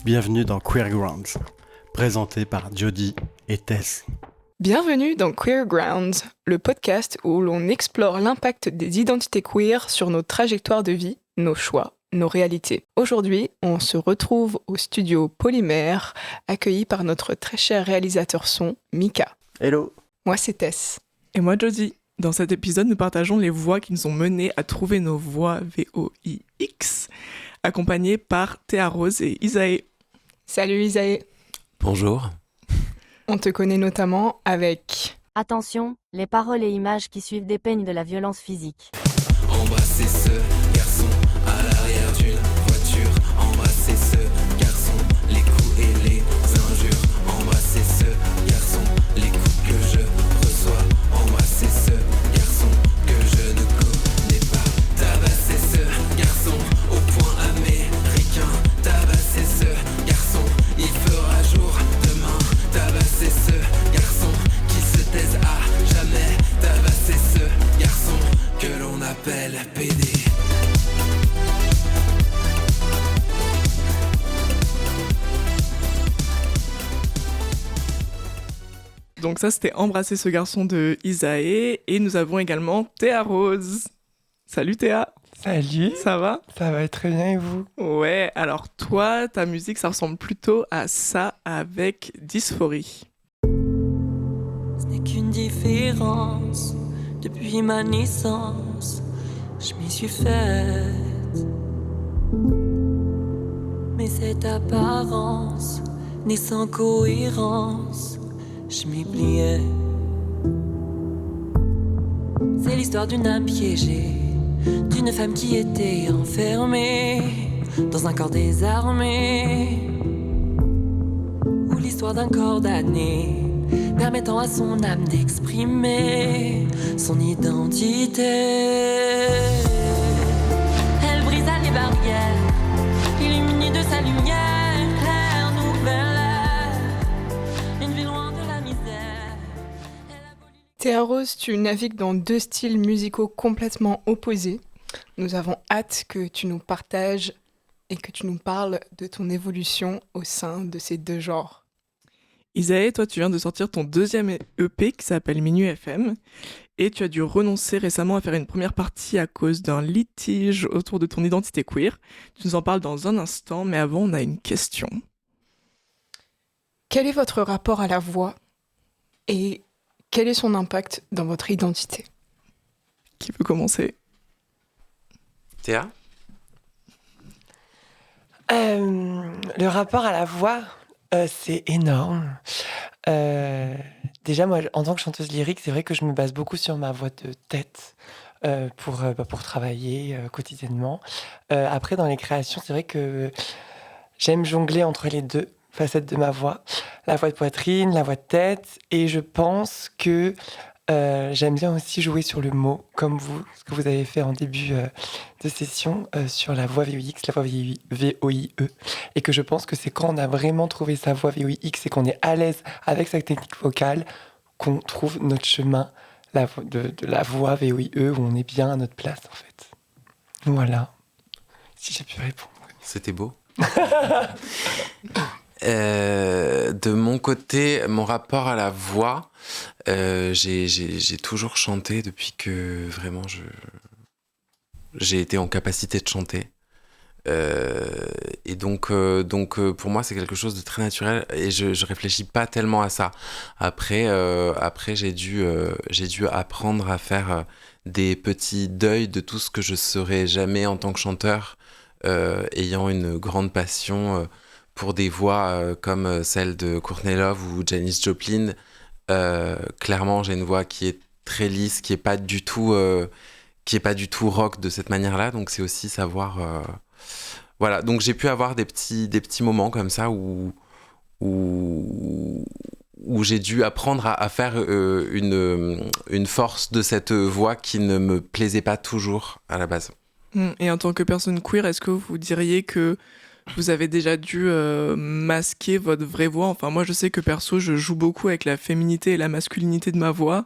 Bienvenue dans Queer Grounds, présenté par Jody et Tess. Bienvenue dans Queer Grounds, le podcast où l'on explore l'impact des identités queer sur nos trajectoires de vie, nos choix, nos réalités. Aujourd'hui, on se retrouve au studio Polymère, accueilli par notre très cher réalisateur son, Mika. Hello. Moi, c'est Tess. Et moi, Jody. Dans cet épisode, nous partageons les voies qui nous ont menés à trouver nos voix VOIX, accompagnés par Théa Rose et Isae. Salut Isae. Bonjour. On te connaît notamment avec... Attention, les paroles et images qui suivent dépeignent de la violence physique. Embrasser ce garçon à l'arrière d'une voiture. Embrasser ce garçon, les coups et les injures. Embrasser ce garçon, les coups que je reçois. Embrasser ce garçon que je ne connais pas. Tabasser ce garçon au point américain. Tabasser ce garçon, il fera jour demain. Tabasser ce garçon qui se taise à jamais. Tabasser ce garçon que l'on appelle PD. Donc ça, c'était Embrasser ce garçon de Isae. Et nous avons également Théa Rose. Salut Théa. Salut, Ça va ? ça va très bien et vous? Ouais, alors toi, ta musique, ça ressemble plutôt à ça avec Dysphorie. Ce n'est qu'une différence depuis ma naissance. Je m'y suis faite. Mais cette apparence n'est sans cohérence. Je m'y pliais. C'est l'histoire d'une âme piégée, d'une femme qui était enfermée dans un corps désarmé, ou l'histoire d'un corps damné permettant à son âme d'exprimer son identité. Elle brisa les barrières, illuminée de sa lumière, claire nouvelle ère, une vie loin de la misère. Théa Rose, tu navigues dans deux styles musicaux complètement opposés. Nous avons hâte que tu nous partages et que tu nous parles de ton évolution au sein de ces deux genres. Isae, toi, tu viens de sortir ton deuxième EP qui s'appelle Minuit FM. Et tu as dû renoncer récemment à faire une première partie à cause d'un litige autour de ton identité queer. Tu nous en parles dans un instant, mais avant, on a une question. Quel est votre rapport à la voix et quel est son impact dans votre identité ? Qui peut commencer ? Théa ? Le rapport à la voix, c'est énorme. Déjà, moi, en tant que chanteuse lyrique, c'est vrai que je me base beaucoup sur ma voix de tête pour travailler quotidiennement. Après, dans les créations, c'est vrai que j'aime jongler entre les deux facettes de ma voix. La voix de poitrine, la voix de tête. Et je pense que j'aime bien aussi jouer sur le mot, comme vous, ce que vous avez fait en début de session, sur la voix VOIX, la voix VOIE. Et que je pense que c'est quand on a vraiment trouvé sa voix VOIX et qu'on est à l'aise avec sa technique vocale qu'on trouve notre chemin de la voix VOIE où on est bien à notre place, en fait. Voilà. Si j'ai pu répondre. C'était beau. De mon côté, mon rapport à la voix, j'ai toujours chanté depuis que vraiment j'ai été en capacité de chanter. Et donc pour moi, c'est quelque chose de très naturel et je réfléchis pas tellement à ça. Après j'ai dû apprendre à faire des petits deuils de tout ce que je serai jamais en tant que chanteur, ayant une grande passion pour des voix comme celle de Courtney Love ou Janis Joplin. Clairement, j'ai une voix qui est très lisse, qui est pas du tout rock de cette manière-là. Donc c'est aussi savoir. Voilà. Donc j'ai pu avoir des petits moments comme ça où où j'ai dû apprendre à faire une force de cette voix qui ne me plaisait pas toujours à la base. Et en tant que personne queer, est-ce que vous diriez que vous avez déjà dû masquer votre vraie voix? Enfin, moi, je sais que perso, je joue beaucoup avec la féminité et la masculinité de ma voix.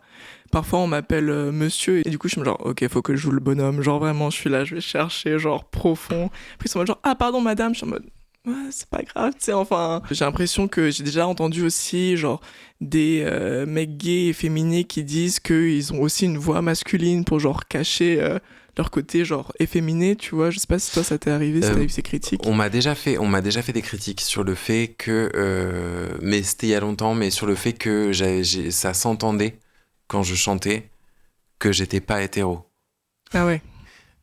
Parfois, on m'appelle monsieur, et du coup, je suis genre, ok, faut que je joue le bonhomme. Genre, vraiment, je suis là, je vais chercher, genre, profond. Puis ils sont en mode genre, ah, pardon, madame. Je suis en mode, ouais, c'est pas grave, tu sais, enfin. J'ai l'impression que j'ai déjà entendu aussi, genre, des mecs gays et féminés qui disent qu'ils ont aussi une voix masculine pour, genre, cacher leur côté, genre, efféminé, tu vois. Je sais pas si toi, ça t'est arrivé, si t'as eu ces critiques. On m'a déjà fait des critiques sur le fait que, mais c'était il y a longtemps, mais sur le fait que ça s'entendait quand je chantais que j'étais pas hétéro. Ah ouais.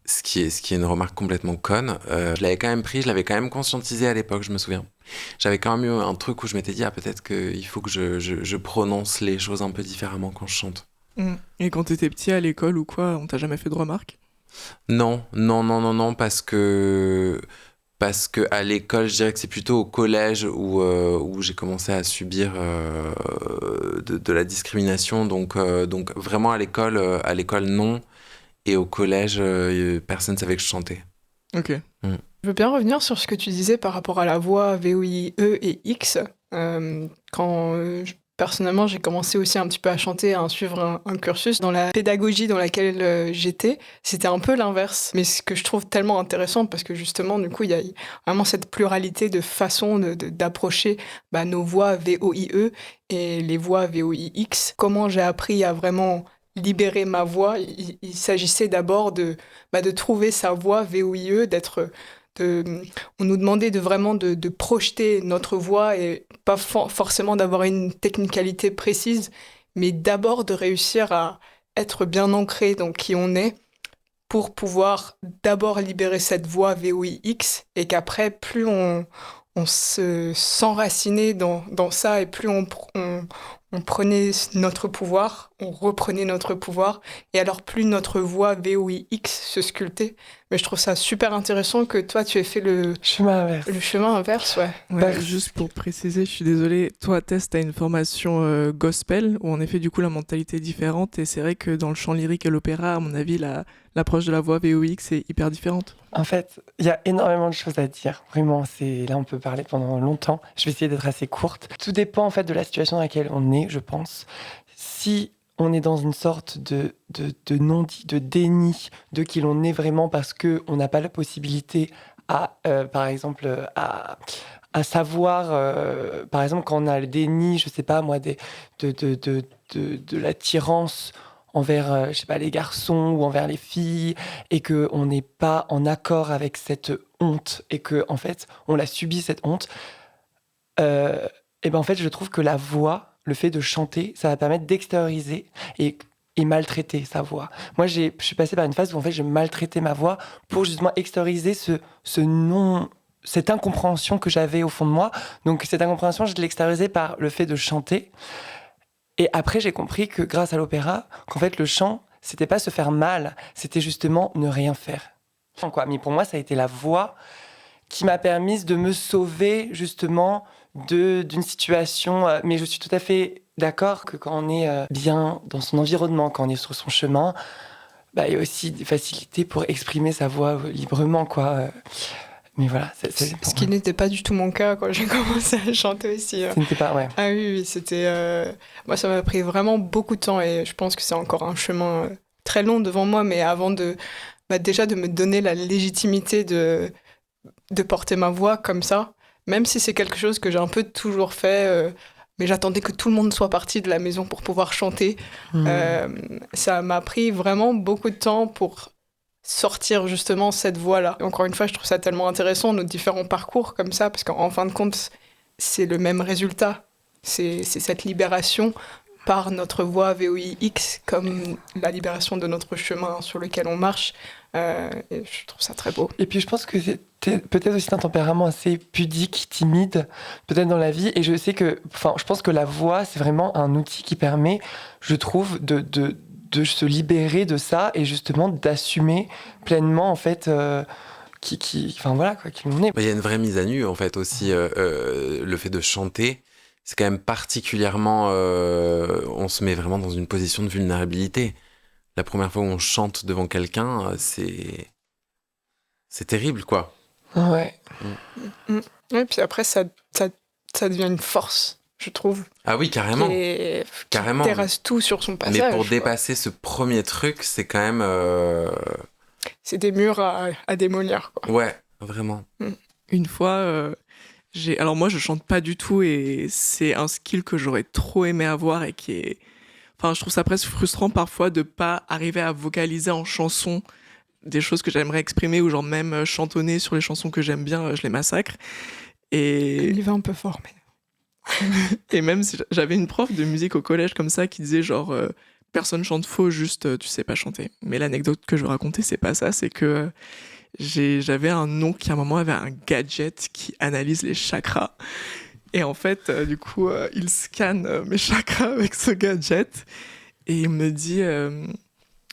Ce qui est une remarque complètement conne. Je l'avais quand même conscientisé à l'époque, je me souviens. J'avais quand même eu un truc où je m'étais dit, ah, peut-être qu'il faut que je prononce les choses un peu différemment quand je chante. Et quand t'étais petit à l'école ou quoi, on t'a jamais fait de remarques? Non, parce que à l'école, je dirais que c'est plutôt au collège où j'ai commencé à subir de la discrimination. Donc vraiment à l'école non, et au collège, personne ne savait que je chantais. Ok. Je veux bien revenir sur ce que tu disais par rapport à la voix VOIE et X. Personnellement, j'ai commencé aussi un petit peu à chanter, à suivre un cursus. Dans la pédagogie dans laquelle j'étais, c'était un peu l'inverse. Mais ce que je trouve tellement intéressant, parce que justement, du coup, il y a vraiment cette pluralité de façons d'approcher nos voix VOIE et les voix VOIX. Comment j'ai appris à vraiment libérer ma voix? Il s'agissait d'abord de trouver sa voix VOIE, on nous demandait de projeter notre voix et pas forcément d'avoir une technicalité précise, mais d'abord de réussir à être bien ancré dans qui on est pour pouvoir d'abord libérer cette voix VOIX et qu'après, plus on s'enracinait dans ça et plus on prenait notre pouvoir, on reprenait notre pouvoir, et alors plus notre voix VOIX se sculptait. Mais je trouve ça super intéressant que toi, tu aies fait le chemin inverse. Le chemin inverse, ouais. Ouais, juste pour préciser, je suis désolée, toi, Tess, t'as une formation gospel, où en effet, du coup, la mentalité est différente, et c'est vrai que dans le chant lyrique et l'opéra, à mon avis, l'approche de la voix VOIX est hyper différente. En fait, il y a énormément de choses à dire. Vraiment, là, on peut parler pendant longtemps. Je vais essayer d'être assez courte. Tout dépend, en fait, de la situation dans laquelle on est, je pense. Si on est dans une sorte de non-dit, de déni de qui l'on est vraiment parce qu'on n'a pas la possibilité par exemple, à savoir, par exemple, quand on a le déni, je sais pas moi, de l'attirance envers, je sais pas, les garçons ou envers les filles, et qu'on n'est pas en accord avec cette honte, et que en fait, on l'a subi, cette honte, et ben en fait, je trouve que la voix, le fait de chanter, ça va permettre d'extérioriser et maltraiter sa voix. Moi, je suis passée par une phase où en fait, je maltraitais ma voix pour justement extérioriser cette incompréhension que j'avais au fond de moi. Donc cette incompréhension, je l'extériorisais par le fait de chanter. Et après, j'ai compris que grâce à l'opéra, qu'en fait, le chant, c'était pas se faire mal, c'était justement ne rien faire. Mais pour moi, ça a été la voix qui m'a permis de me sauver justement d'une situation. Mais je suis tout à fait d'accord que quand on est bien dans son environnement, quand on est sur son chemin, il y a aussi des facilités pour exprimer sa voix librement, quoi. Mais voilà, ce qui n'était pas du tout mon cas quand j'ai commencé à chanter aussi. Ce n'était pas, ouais. Ah oui, c'était... Moi, ça m'a pris vraiment beaucoup de temps et je pense que c'est encore un chemin très long devant moi, mais avant déjà de me donner la légitimité de porter ma voix comme ça, même si c'est quelque chose que j'ai un peu toujours fait, mais j'attendais que tout le monde soit parti de la maison pour pouvoir chanter. Ça m'a pris vraiment beaucoup de temps pour sortir justement cette voix-là. Encore une fois, je trouve ça tellement intéressant, nos différents parcours comme ça, parce qu'en fin de compte, c'est le même résultat. C'est cette libération par notre voix VOIX, comme la libération de notre chemin sur lequel on marche. Et je trouve ça très beau. Et puis je pense que c'était peut-être aussi un tempérament assez pudique, timide, peut-être dans la vie. Et je pense que la voix, c'est vraiment un outil qui permet, je trouve, de se libérer de ça et justement d'assumer pleinement en fait qui l'on est. Il y a une vraie mise à nu en fait aussi, le fait de chanter, c'est quand même particulièrement... on se met vraiment dans une position de vulnérabilité. La première fois où on chante devant quelqu'un, c'est terrible, quoi. Ouais. Et puis après, ça devient une force, je trouve. Ah oui, carrément. Qui Carrément. terrasse tout sur son passage. Mais pour quoi. dépasser ce premier truc, c'est quand même... C'est des murs à démolir, quoi. Ouais, vraiment. Une fois, alors moi je chante pas du tout et c'est un skill que j'aurais trop aimé avoir et qui est... Enfin, je trouve ça presque frustrant parfois de pas arriver à vocaliser en chanson des choses que j'aimerais exprimer ou genre même chantonner sur les chansons que j'aime bien, je les massacre. Et... Il va un peu fort, mais... Et même si j'avais une prof de musique au collège comme ça qui disait genre personne chante faux, juste tu sais pas chanter. Mais l'anecdote que je veux raconter, c'est pas ça, c'est que j'avais un oncle qui à un moment avait un gadget qui analyse les chakras. Et en fait, du coup, il scanne mes chakras avec ce gadget et il me dit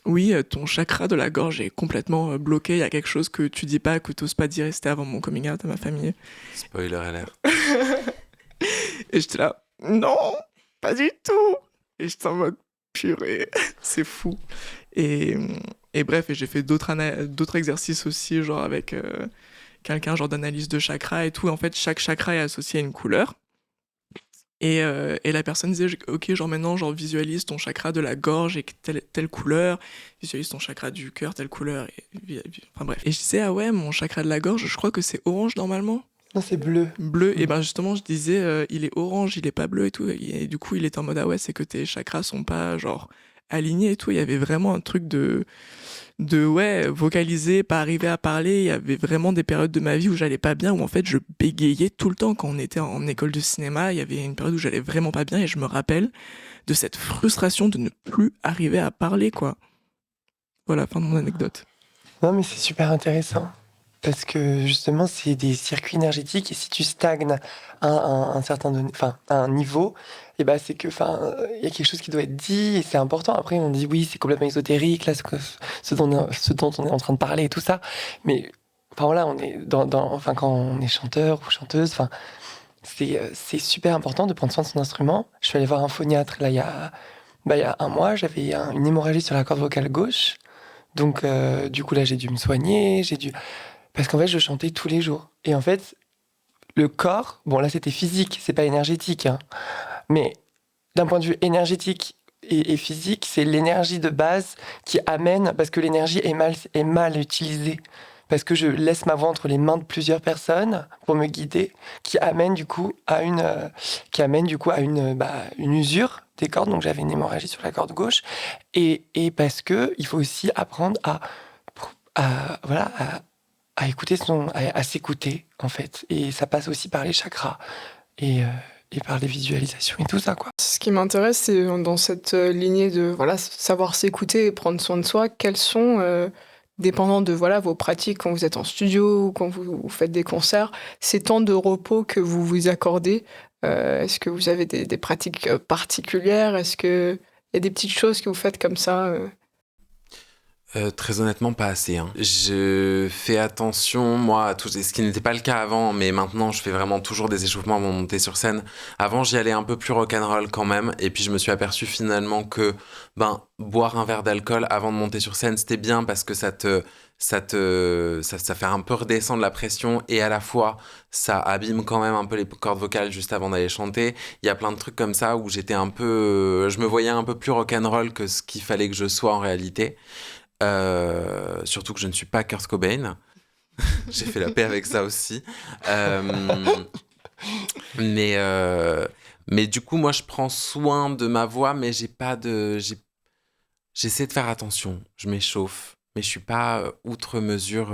oui, ton chakra de la gorge est complètement bloqué, il y a quelque chose que tu dis pas, que tu oses pas dire, et c'était avant mon coming out à ma famille. Spoiler alert. Et j'étais là, non, pas du tout. Et j'étais en mode, purée, c'est fou. Et bref, et j'ai fait d'autres exercices aussi, genre avec quelqu'un, genre d'analyse de chakra et tout. En fait, chaque chakra est associé à une couleur. Et la personne disait, ok, genre maintenant, genre visualise ton chakra de la gorge et telle couleur, visualise ton chakra du cœur, telle couleur, enfin bref. Et je disais, ah ouais, mon chakra de la gorge, je crois que c'est orange normalement. Non, c'est bleu. Bleu, et ben justement, je disais, il est orange, il est pas bleu et tout. Et du coup, il était en mode, ah ouais, c'est que tes chakras sont pas, genre, alignés et tout. Il y avait vraiment un truc de ouais, vocaliser, pas arriver à parler. Il y avait vraiment des périodes de ma vie où j'allais pas bien, où en fait, je bégayais tout le temps. Quand on était en école de cinéma, il y avait une période où j'allais vraiment pas bien et je me rappelle de cette frustration de ne plus arriver à parler, quoi. Voilà, fin de mon anecdote. Non, mais c'est super intéressant. Parce que justement, c'est des circuits énergétiques et si tu stagnes à un niveau, et ben c'est que, il y a quelque chose qui doit être dit et c'est important. Après, on dit oui, c'est complètement ésotérique, là, ce dont on est en train de parler et tout ça. Mais, voilà, on est quand on est chanteur ou chanteuse, c'est super important de prendre soin de son instrument. Je suis allé voir un phoniatre, là, il y a un mois, j'avais une hémorragie sur la corde vocale gauche. Donc, du coup, là, j'ai dû me soigner, parce qu'en fait, je chantais tous les jours. Et en fait, le corps, bon là c'était physique, c'est pas énergétique, hein. Mais d'un point de vue énergétique et physique, c'est l'énergie de base qui amène, parce que l'énergie est mal utilisée, parce que je laisse ma voix entre les mains de plusieurs personnes pour me guider, qui amène du coup à une usure des cordes. Donc j'avais une hémorragie sur la corde gauche, et parce que il faut aussi apprendre à écouter à s'écouter, en fait. Et ça passe aussi par les chakras et par les visualisations et tout ça, quoi. Ce qui m'intéresse, c'est dans cette lignée de savoir s'écouter et prendre soin de soi, quels sont, dépendant de vos pratiques quand vous êtes en studio ou quand vous faites des concerts, ces temps de repos que vous vous accordez. Est-ce que vous avez des pratiques particulières? Est-ce qu'il y a des petites choses que vous faites comme ça Très honnêtement, pas assez, hein. Je fais attention, moi, à tout, ce qui n'était pas le cas avant, mais maintenant, je fais vraiment toujours des échauffements avant de monter sur scène. Avant, j'y allais un peu plus rock'n'roll quand même, et puis je me suis aperçu finalement que, boire un verre d'alcool avant de monter sur scène, c'était bien parce que ça fait un peu redescendre la pression, et à la fois, ça abîme quand même un peu les cordes vocales juste avant d'aller chanter. Il y a plein de trucs comme ça où j'étais un peu, je me voyais un peu plus rock'n'roll que ce qu'il fallait que je sois en réalité. Surtout que je ne suis pas Kurt Cobain. J'ai fait la paix avec ça aussi. Mais du coup, moi, je prends soin de ma voix, mais j'essaie de faire attention. Je m'échauffe, mais je suis pas outre mesure.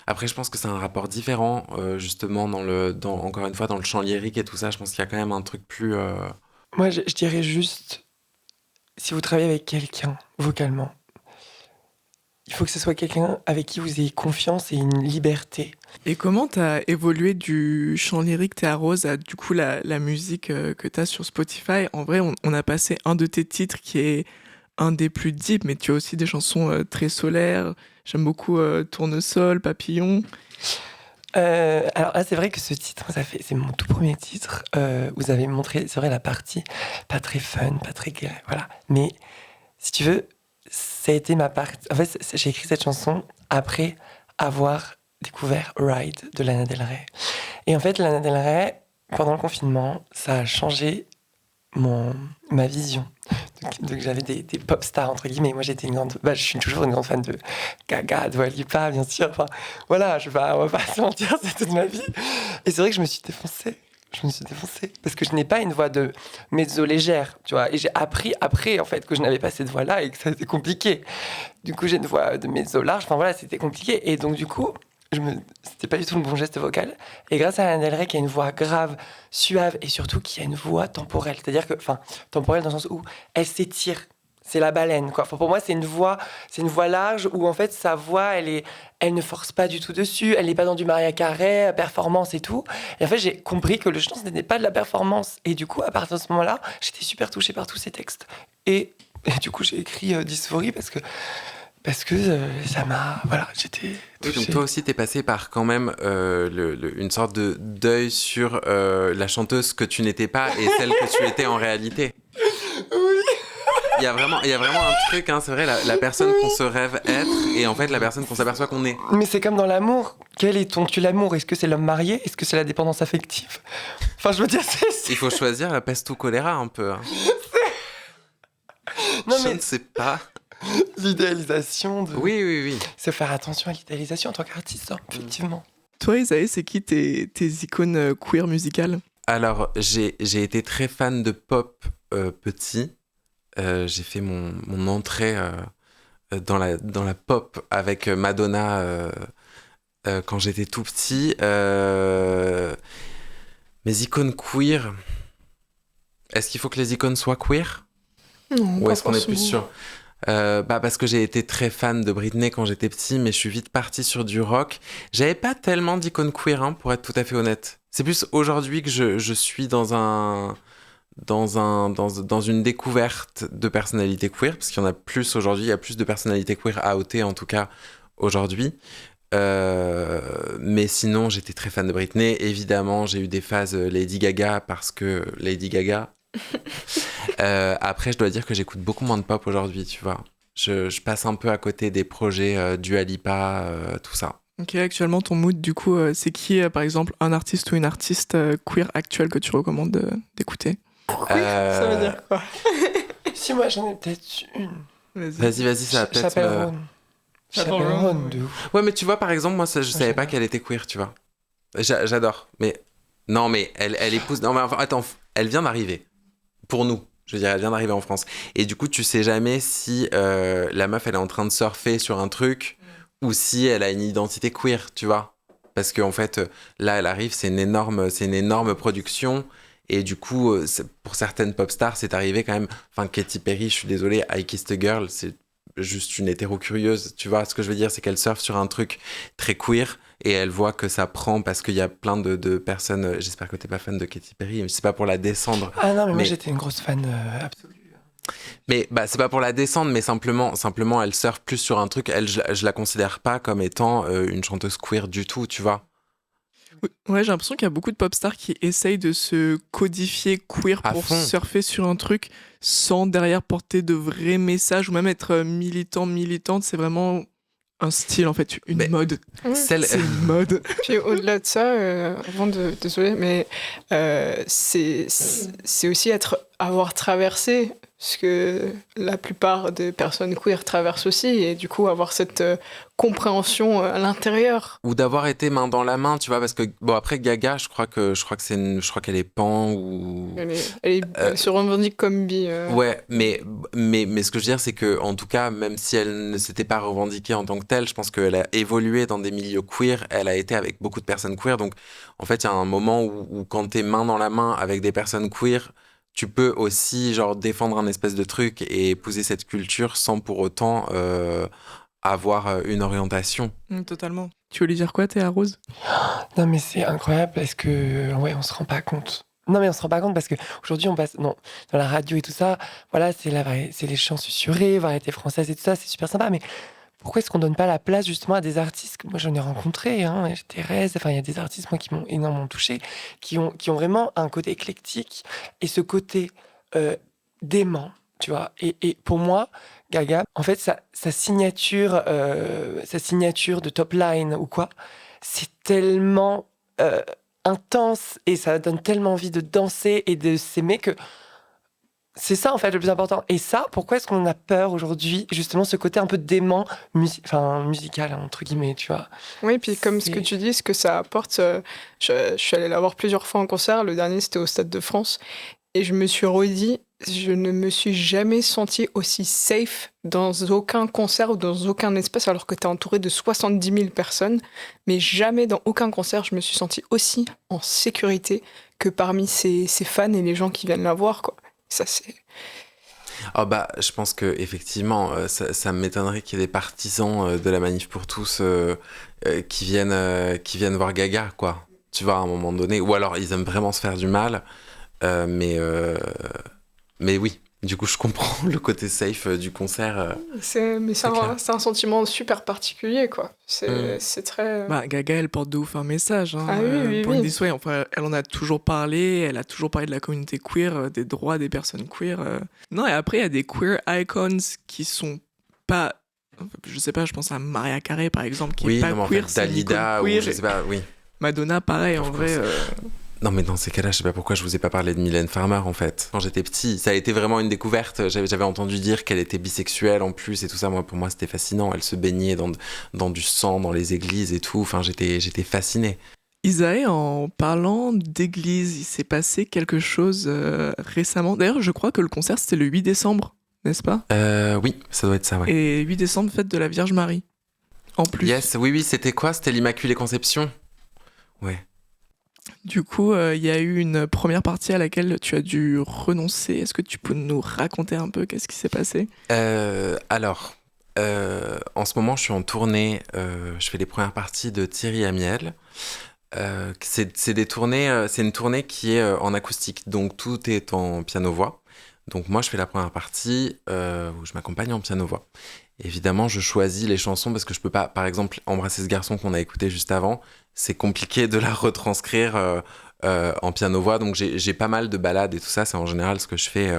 Après, je pense que c'est un rapport différent, justement, encore une fois, dans le chant lyrique et tout ça. Je pense qu'il y a quand même un truc plus... Moi, je dirais juste, si vous travaillez avec quelqu'un, vocalement, il faut que ce soit quelqu'un avec qui vous ayez confiance et une liberté. Et comment t'as évolué du chant lyrique Théa Rose à du coup la musique que t'as sur Spotify? En vrai, on a passé un de tes titres qui est un des plus deep, mais tu as aussi des chansons très solaires. J'aime beaucoup Tournesol, Papillon. Alors là, c'est vrai que ce titre, c'est mon tout premier titre. Vous avez montré, c'est vrai, la partie pas très fun, pas très gay, voilà. Mais si tu veux, ça a été ma partie. En fait, j'ai écrit cette chanson après avoir découvert Ride de Lana Del Rey. Et en fait, Lana Del Rey, pendant le confinement, ça a changé ma vision. Donc j'avais des pop stars entre guillemets. Moi j'étais je suis toujours une grande fan de Gaga, Dua Lipa, bien sûr. Enfin voilà, on va pas se mentir, c'est toute ma vie. Et c'est vrai que je me suis défoncée parce que je n'ai pas une voix de mezzo légère, tu vois. Et j'ai appris après en fait que je n'avais pas cette voix-là et que ça c'était compliqué. Du coup j'ai une voix de mezzo large. Enfin voilà, c'était compliqué. Et donc du coup c'était pas du tout le bon geste vocal. Et grâce à Lana Del Rey qui a une voix grave, suave et surtout qui a une voix temporelle. C'est-à-dire que, temporelle dans le sens où elle s'étire. C'est la baleine, quoi. Enfin, pour moi, c'est une voix large où en fait sa voix, elle ne force pas du tout dessus. Elle n'est pas dans du Mariah Carey, performance et tout. Et en fait, j'ai compris que le chant, ce n'était pas de la performance. Et du coup, à partir de ce moment-là, j'étais super touchée par tous ces textes. Et du coup, j'ai écrit Dysphorie parce que ça m'a... Voilà, j'étais... Oui, donc toi aussi, t'es passé par quand même une sorte de deuil sur la chanteuse que tu n'étais pas et celle que tu étais en réalité. Oui. Il y a vraiment un truc, hein, c'est vrai, la personne qu'on se rêve être et en fait la personne qu'on s'aperçoit qu'on est. Mais c'est comme dans l'amour. Quel est ton l'amour? Est-ce que c'est l'homme marié? Est-ce que c'est la dépendance affective? Enfin, je veux dire, Il faut choisir la peste ou choléra un peu. Hein. Non, je ne sais pas. L'idéalisation de... Oui. C'est faire attention à l'idéalisation en tant qu'artiste, hein, effectivement. Toi, Isaïe, c'est qui tes icônes queer musicales? Alors, j'ai été très fan de pop petit. J'ai fait mon entrée dans la pop avec Madonna quand j'étais tout petit. Mes icônes queer... Est-ce qu'il faut que les icônes soient queer? Non, ou est-ce qu'on est plus sûr? Parce que j'ai été très fan de Britney quand j'étais petit, mais je suis vite parti sur du rock. J'avais pas tellement d'icônes queer, hein, pour être tout à fait honnête. C'est plus aujourd'hui que je suis dans une découverte de personnalités queer, parce qu'il y en a plus aujourd'hui, il y a plus de personnalités queer AOT en tout cas aujourd'hui. Mais sinon, j'étais très fan de Britney. Évidemment, j'ai eu des phases Lady Gaga parce que Lady Gaga. Après, je dois dire que j'écoute beaucoup moins de pop aujourd'hui, tu vois. Je passe un peu à côté des projets Dua Lipa, tout ça. Ok, actuellement, ton mood, du coup, c'est qui, par exemple, un artiste ou une artiste queer actuelle que tu recommandes d'écouter? Ça veut dire quoi? Si, moi, j'en ai peut-être une. Vas-y, ça va peut-être... Chappell Roan, de ouf. Ouais, mais tu vois, par exemple, moi, je savais pas qu'elle était queer, tu vois. J'adore, mais... Non, mais elle épouse... Non, mais enfin, attends, elle vient d'arriver. Pour nous. Je veux dire, elle vient d'arriver en France. Et du coup, tu sais jamais si la meuf, elle est en train de surfer sur un truc ou si elle a une identité queer, tu vois. Parce qu'en fait, là, elle arrive, c'est une énorme production. Et du coup, pour certaines pop stars, c'est arrivé quand même... Enfin, Katy Perry, je suis désolé, I Kissed a Girl, c'est juste une hétéro-curieuse. Tu vois, ce que je veux dire, c'est qu'elle surfe sur un truc très queer et elle voit que ça prend parce qu'il y a plein de personnes... J'espère que t'es pas fan de Katy Perry, mais c'est pas pour la descendre. Ah non, mais moi, j'étais une grosse fan absolue. Mais c'est pas pour la descendre, mais simplement elle surfe plus sur un truc. Elle, je la considère pas comme étant une chanteuse queer du tout, tu vois. Ouais, j'ai l'impression qu'il y a beaucoup de pop stars qui essayent de se codifier queer pour surfer sur un truc sans derrière porter de vrais messages ou même être militante. C'est vraiment un style, en fait, une mode. C'est une mode. Puis au-delà de ça, désolé, mais c'est aussi avoir traversé ce que la plupart des personnes queer traversent aussi, et du coup avoir cette compréhension à l'intérieur. Ou d'avoir été main dans la main, tu vois, parce que bon, après Gaga, je crois qu'elle est pan ou Elle se revendique comme bi. Ouais, mais ce que je veux dire, c'est que en tout cas, même si elle ne s'était pas revendiquée en tant que telle, je pense qu'elle a évolué dans des milieux queer. Elle a été avec beaucoup de personnes queer, donc en fait, il y a un moment où quand t'es main dans la main avec des personnes queer, tu peux aussi genre défendre un espèce de truc et épouser cette culture sans pour autant avoir une orientation. Totalement. Tu voulais dire quoi, Théa Rose? Non, mais c'est incroyable parce que on se rend pas compte. Non, mais on se rend pas compte parce qu'aujourd'hui, on passe dans la radio et tout ça. Voilà, c'est les chants susurrés, variété française et tout ça, c'est super sympa. Mais pourquoi est-ce qu'on donne pas la place justement à des artistes que moi j'en ai rencontrés, hein, Thérèse, enfin il y a des artistes moi qui m'ont énormément touchée, qui ont vraiment un côté éclectique et ce côté dément, tu vois. Et pour moi, Gaga, en fait, sa signature de top line ou quoi, c'est tellement intense et ça donne tellement envie de danser et de s'aimer que c'est ça en fait le plus important. Et ça, pourquoi est-ce qu'on a peur aujourd'hui, justement, ce côté un peu dément, musical entre guillemets, tu vois. Oui, puis comme ce que tu dis, ce que ça apporte, je suis allée la voir plusieurs fois en concert. Le dernier, c'était au Stade de France. Et je me suis redit, je ne me suis jamais sentie aussi safe dans aucun concert ou dans aucun espace, alors que tu es entouré de 70 000 personnes. Mais jamais dans aucun concert, je me suis sentie aussi en sécurité que parmi ses fans et les gens qui viennent la voir, quoi. Ça, c'est... Ah bah, je pense que effectivement, ça m'étonnerait qu'il y ait des partisans de la Manif pour tous qui viennent voir Gaga, quoi. Tu vois, à un moment donné. Ou alors, ils aiment vraiment se faire du mal. Mais oui, du coup, je comprends le côté safe du concert. C'est un sentiment super particulier, quoi. C'est très... Gaga, elle porte de ouf un message. Hein, Ah oui, pour oui. une histoire, enfin, elle en a toujours parlé. Elle a toujours parlé de la communauté queer, des droits des personnes queer. Non, et après, il y a des queer icons qui sont pas... Je sais pas, je pense à Mariah Carey, par exemple, qui est pas queer. En fait, Dalida, ou je sais pas, oui. Madonna, pareil, en vrai... Non, mais dans ces cas-là, je sais pas pourquoi je vous ai pas parlé de Mylène Farmer, en fait. Quand j'étais petit, ça a été vraiment une découverte. J'avais entendu dire qu'elle était bisexuelle en plus et tout ça. Pour moi, c'était fascinant. Elle se baignait dans du sang, dans les églises et tout. Enfin, j'étais fasciné. Isaë, en parlant d'église, il s'est passé quelque chose récemment. D'ailleurs, je crois que le concert, c'était le 8 décembre, n'est-ce pas ? Oui, ça doit être ça, ouais. Et 8 décembre, fête de la Vierge Marie. En plus. Yes, oui, c'était quoi ? C'était l'Immaculée Conception ? Ouais. Du coup, il y a eu une première partie à laquelle tu as dû renoncer. Est-ce que tu peux nous raconter un peu qu'est-ce qui s'est passé ? Alors, en ce moment, je suis en tournée. Je fais les premières parties de Thierry Amiel. C'est une tournée qui est en acoustique, donc tout est en piano-voix. Donc moi, je fais la première partie où je m'accompagne en piano-voix. Évidemment, je choisis les chansons parce que je peux pas, par exemple, Embrasser ce garçon qu'on a écouté juste avant, c'est compliqué de la retranscrire en piano-voix. Donc j'ai pas mal de ballades et tout ça, c'est en général ce que je fais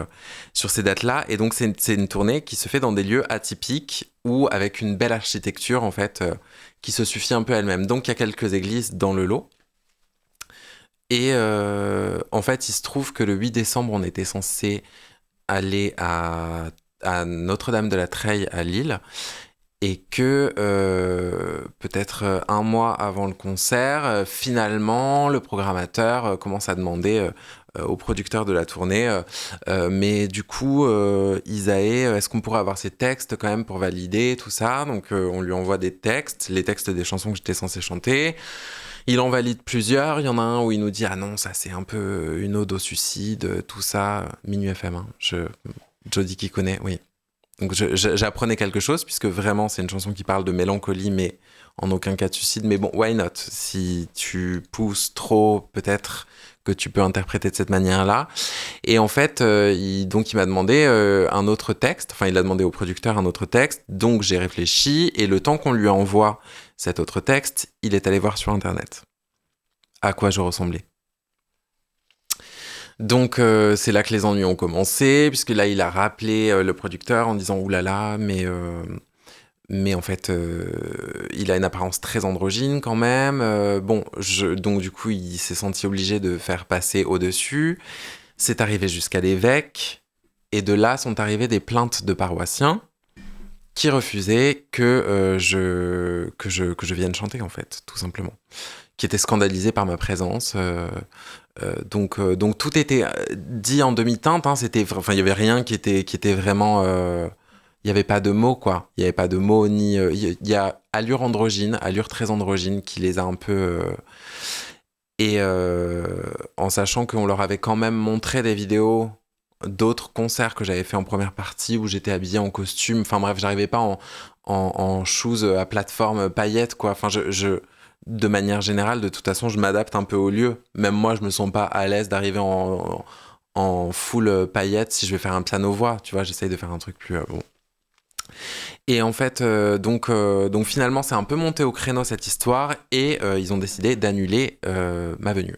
sur ces dates-là. Et donc c'est une tournée qui se fait dans des lieux atypiques ou avec une belle architecture en fait qui se suffit un peu elle-même. Donc il y a quelques églises dans le lot. Et en fait, il se trouve que le 8 décembre, on était censé aller à Notre-Dame de la Treille à Lille et que peut-être un mois avant le concert, finalement, le programmateur commence à demander au producteur de la tournée mais du coup, Isaë, est-ce qu'on pourrait avoir ces textes quand même pour valider tout ça ? Donc on lui envoie des textes, les textes des chansons que j'étais censé chanter. Il en valide plusieurs. Il y en a un où il nous dit « Ah non, ça c'est un peu une ode au suicide, tout ça. » Minuit FM, hein. Jody qui connaît, oui. Donc j'apprenais quelque chose, puisque vraiment c'est une chanson qui parle de mélancolie, mais en aucun cas de suicide. Mais bon, why not ? Si tu pousses trop, peut-être que tu peux interpréter de cette manière-là. Et en fait, il m'a demandé un autre texte. Enfin, il a demandé au producteur un autre texte. Donc j'ai réfléchi, et le temps qu'on lui envoie cet autre texte, il est allé voir sur Internet à quoi je ressemblais. Donc c'est là que les ennuis ont commencé, puisque là il a rappelé le producteur en disant « Oulala, mais en fait il a une apparence très androgyne quand même. » Donc du coup il s'est senti obligé de faire passer au-dessus. C'est arrivé jusqu'à l'évêque, et de là sont arrivées des plaintes de paroissiens qui refusaient que je vienne chanter, en fait, tout simplement. Qui étaient scandalisés par ma présence. Donc tout était dit en demi-teinte. Hein, il n'y avait rien qui était vraiment... il n'y avait pas de mots, quoi. Il n'y avait pas de mots, ni... Il y a allure très androgyne, qui les a un peu... en sachant qu'on leur avait quand même montré des vidéos d'autres concerts que j'avais fait en première partie où j'étais habillée en costume. Enfin bref, j'arrivais pas en shoes à plateforme paillettes, quoi. Enfin, de manière générale, de toute façon, je m'adapte un peu au lieu. Même moi, je me sens pas à l'aise d'arriver en full paillettes si je vais faire un piano-voix. Tu vois, j'essaye de faire un truc plus... bon. Et en fait, donc finalement, c'est un peu monté au créneau cette histoire et ils ont décidé d'annuler ma venue.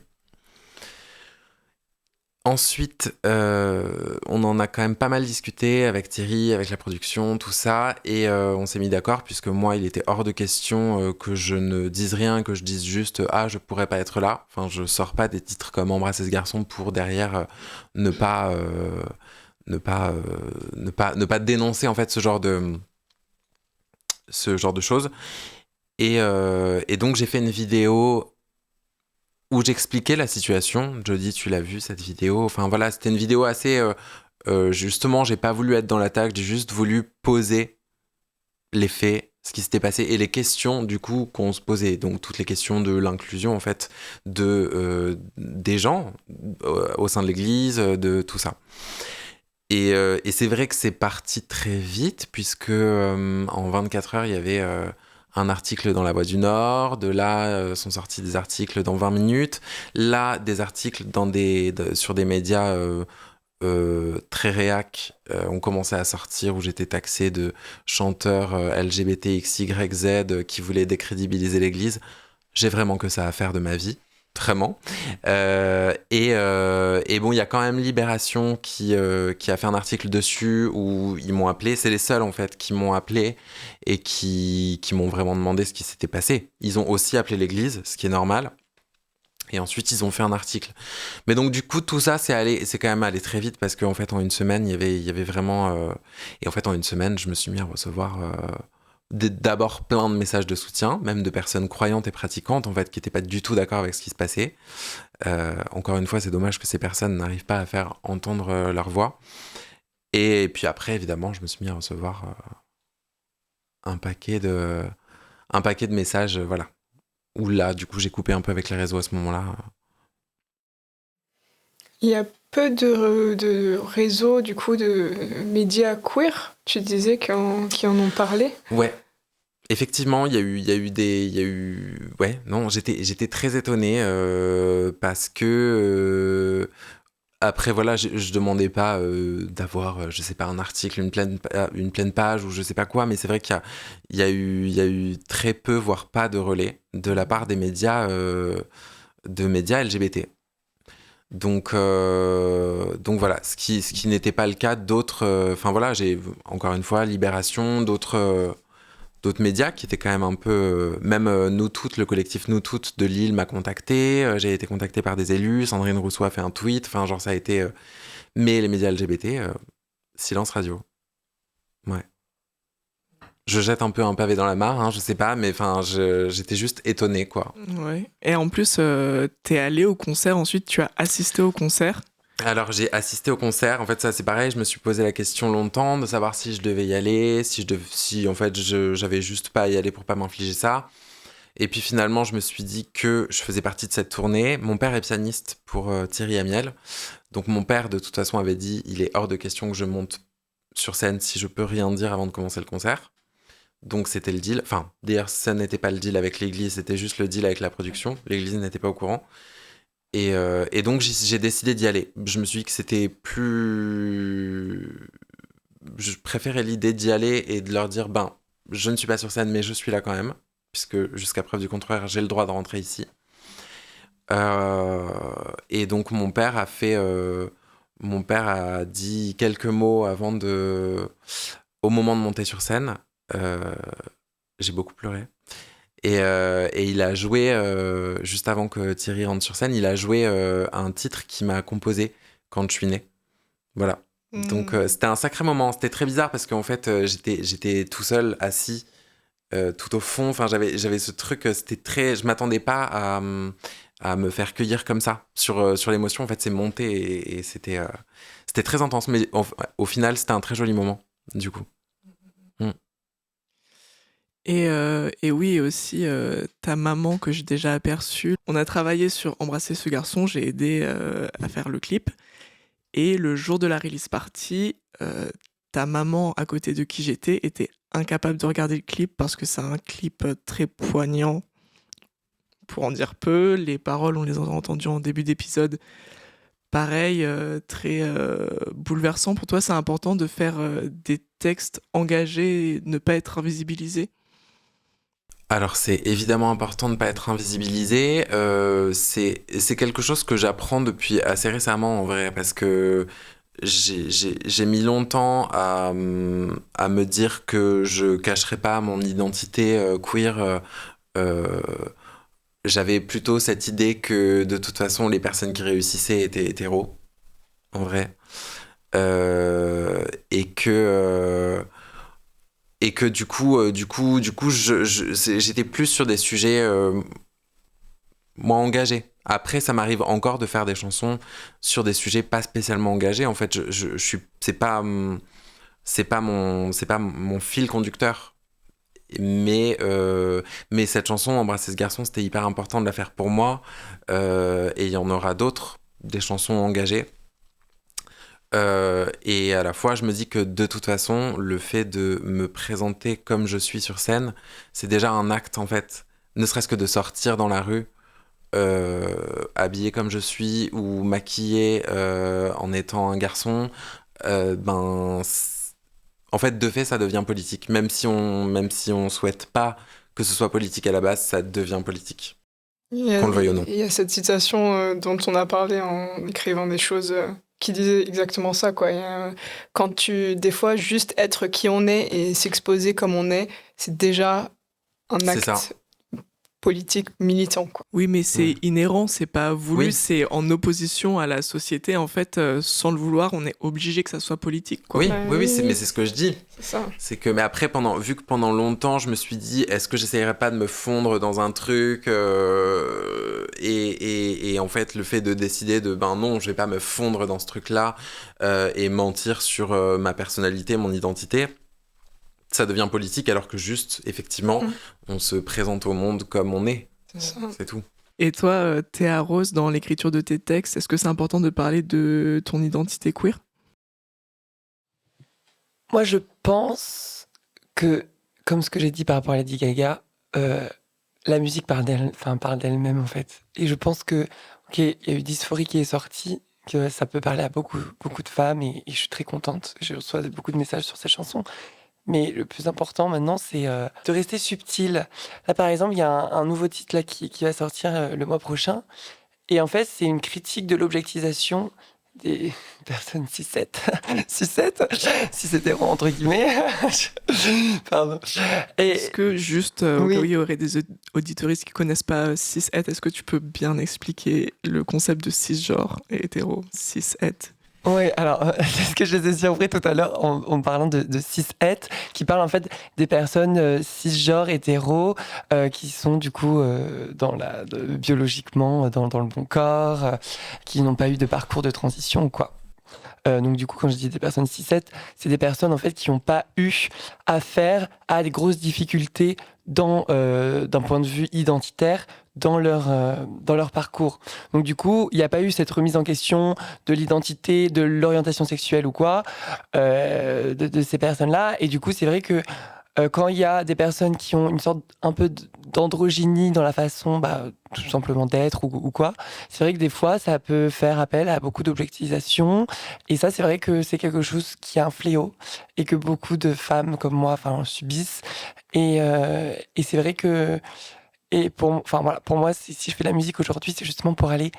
Ensuite, on en a quand même pas mal discuté avec Thierry, avec la production, tout ça, et on s'est mis d'accord puisque moi, il était hors de question que je ne dise rien, que je dise juste ah je pourrais pas être là. Enfin, je sors pas des titres comme Embrasser ce garçon pour derrière ne pas dénoncer en fait ce genre de choses. Et donc j'ai fait une vidéo où j'expliquais la situation. Jody, tu l'as vu cette vidéo. Enfin voilà, c'était une vidéo assez... justement, j'ai pas voulu être dans l'attaque, j'ai juste voulu poser les faits, ce qui s'était passé et les questions du coup qu'on se posait. Donc toutes les questions de l'inclusion en fait des gens au sein de l'Église, de tout ça. Et c'est vrai que c'est parti très vite puisque en 24 heures, il y avait... un article dans La Voix du Nord, de là sont sortis des articles dans 20 minutes, là des articles sur des médias très réac ont commencé à sortir où j'étais taxé de chanteur LGBTXYZ qui voulait décrédibiliser l'Église. J'ai vraiment que ça à faire de ma vie. Vraiment. Et bon, il y a quand même Libération qui a fait un article dessus où ils m'ont appelé. C'est les seuls, en fait, qui m'ont appelé et qui m'ont vraiment demandé ce qui s'était passé. Ils ont aussi appelé l'église, ce qui est normal. Et ensuite, ils ont fait un article. Mais donc, du coup, tout ça, c'est quand même allé très vite parce qu'en fait, en une semaine, il y avait vraiment... Et en fait, en une semaine, je me suis mis à recevoir... d'abord plein de messages de soutien, même de personnes croyantes et pratiquantes en fait qui n'étaient pas du tout d'accord avec ce qui se passait. Encore une fois, c'est dommage que ces personnes n'arrivent pas à faire entendre leur voix. Et puis après, évidemment, je me suis mis à recevoir un paquet de messages, voilà. Où là, du coup, j'ai coupé un peu avec les réseaux à ce moment-là. Il y a peu de réseaux, du coup, de médias queer, tu disais, qui en ont parlé. Ouais. Effectivement, ouais, non, j'étais très étonné parce que après voilà, je demandais pas d'avoir, je sais pas, un article, une pleine page ou je sais pas quoi, mais c'est vrai qu'il y a eu très peu, voire pas de relais de la part des médias LGBT. Donc voilà, ce qui n'était pas le cas d'autres. Enfin voilà, j'ai encore une fois Libération, d'autres médias qui étaient quand même un peu... même Nous Toutes, le collectif Nous Toutes de Lille m'a contacté. J'ai été contacté par des élus. Sandrine Rousseau a fait un tweet. Enfin, genre, ça a été... mais les médias LGBT, silence radio. Ouais. Je jette un peu un pavé dans la mare, hein, je sais pas, mais enfin, j'étais juste étonné, quoi. Ouais. Et en plus, t'es allé au concert, ensuite tu as assisté au concert. Alors j'ai assisté au concert, en fait ça c'est pareil, je me suis posé la question longtemps de savoir si je devais y aller, si en fait j'avais juste pas à y aller pour pas m'infliger ça. Et puis finalement je me suis dit que je faisais partie de cette tournée. Mon père est pianiste pour Thierry Amiel, donc mon père de toute façon avait dit il est hors de question que je monte sur scène si je peux rien dire avant de commencer le concert. Donc c'était le deal, enfin d'ailleurs ça n'était pas le deal avec l'église, c'était juste le deal avec la production, l'église n'était pas au courant. Et donc j'ai décidé d'y aller. Je me suis dit que c'était plus... Je préférais l'idée d'y aller et de leur dire, ben, je ne suis pas sur scène, mais je suis là quand même, puisque jusqu'à preuve du contraire, j'ai le droit de rentrer ici. Et donc mon père a dit quelques mots au moment de monter sur scène. J'ai beaucoup pleuré. Et il a joué, juste avant que Thierry rentre sur scène, il a joué un titre qu'il m'a composé quand je suis né. Voilà. Donc c'était un sacré moment. C'était très bizarre parce qu'en fait, j'étais tout seul, assis, tout au fond. Enfin, j'avais ce truc, c'était très... Je m'attendais pas à me faire cueillir comme ça. Sur l'émotion, en fait, c'est monté et c'était très intense. Mais au final, c'était un très joli moment, du coup. Et oui, aussi ta maman que j'ai déjà aperçue. On a travaillé sur Embrasser ce garçon, j'ai aidé à faire le clip. Et le jour de la release party, ta maman à côté de qui j'étais était incapable de regarder le clip parce que c'est un clip très poignant. Pour en dire peu, les paroles, on les a entendues en début d'épisode. pareil, très bouleversant. Pour toi, c'est important de faire des textes engagés et ne pas être invisibilisé? Alors c'est évidemment important de ne pas être invisibilisé. C'est quelque chose que j'apprends depuis assez récemment en vrai, parce que j'ai mis longtemps à me dire que je cacherais pas mon identité queer. Euh, J'avais plutôt cette idée que de toute façon les personnes qui réussissaient étaient hétéros, en vrai. Et que du coup, j'étais plus sur des sujets moins engagés. Après, ça m'arrive encore de faire des chansons sur des sujets pas spécialement engagés. En fait, je suis, c'est pas mon fil conducteur. Mais cette chanson, Embrasser ce garçon, c'était hyper important de la faire pour moi. Et il y en aura d'autres, des chansons engagées. Et à la fois, je me dis que de toute façon, le fait de me présenter comme je suis sur scène, c'est déjà un acte en fait. Ne serait-ce que de sortir dans la rue, habillé comme je suis ou maquillé en étant un garçon, en fait, de fait, ça devient politique. Même si on souhaite pas que ce soit politique à la base, ça devient politique. Qu'on le veuille ou non. Il y a cette citation dont on a parlé en écrivant des choses qui disait exactement ça, quoi. Des fois, juste être qui on est et s'exposer comme on est, c'est déjà un C'est ça. acte politique militant, quoi. Oui, mais c'est inhérent, c'est pas voulu, Oui. c'est en opposition à la société. En fait, sans le vouloir, on est obligé que ça soit politique, quoi. Oui, Ouais, oui, oui, mais c'est ce que je dis. C'est ça. C'est que, mais après, vu que pendant longtemps, je me suis dit, est-ce que j'essayerais pas de me fondre dans un truc et en fait, le fait de décider de, ben non, je vais pas me fondre dans ce truc-là et mentir sur ma personnalité, mon identité, ça devient politique alors que juste, effectivement, on se présente au monde comme on est. C'est ça. C'est tout. Et toi, Théa Rose, dans l'écriture de tes textes, est-ce que c'est important de parler de ton identité queer? Moi, je pense que, comme ce que j'ai dit par rapport à Lady Gaga, la musique parle d'elle-même, en fait. Et je pense que, ok, il y a eu Dysphorie qui est sortie, que ça peut parler à beaucoup, beaucoup de femmes, et je suis très contente. Je reçois beaucoup de messages sur ces chansons. Mais le plus important maintenant, c'est de rester subtil. Là, par exemple, il y a un nouveau titre là, qui va sortir le mois prochain. Et en fait, c'est une critique de l'objectisation des personnes cis-het, cis hétéro entre guillemets. Pardon. Est-ce que juste, au Oui. cas où il y aurait des auditeuristes qui connaissent pas cis-het, est-ce que tu peux bien expliquer le concept de cisgenre et hétéro, cis-het? Oui, alors, c'est ce que je les ai surpris tout à l'heure en parlant de cis-het, qui parle en fait des personnes cisgenres hétéros qui sont du coup biologiquement dans le bon corps, qui n'ont pas eu de parcours de transition ou quoi. Donc du coup, quand je dis des personnes cis-het, c'est des personnes en fait qui n'ont pas eu affaire à des grosses difficultés d'un point de vue identitaire dans leur parcours. Donc du coup, il n'y a pas eu cette remise en question de l'identité, de l'orientation sexuelle ou quoi, de ces personnes-là. Et du coup, c'est vrai que quand il y a des personnes qui ont une sorte un peu d'androgynie dans la façon tout simplement d'être ou quoi, c'est vrai que des fois ça peut faire appel à beaucoup d'objectivisation, et ça c'est vrai que c'est quelque chose qui est un fléau et que beaucoup de femmes comme moi subissent, et c'est vrai que pour moi si je fais de la musique aujourd'hui, c'est justement pour aller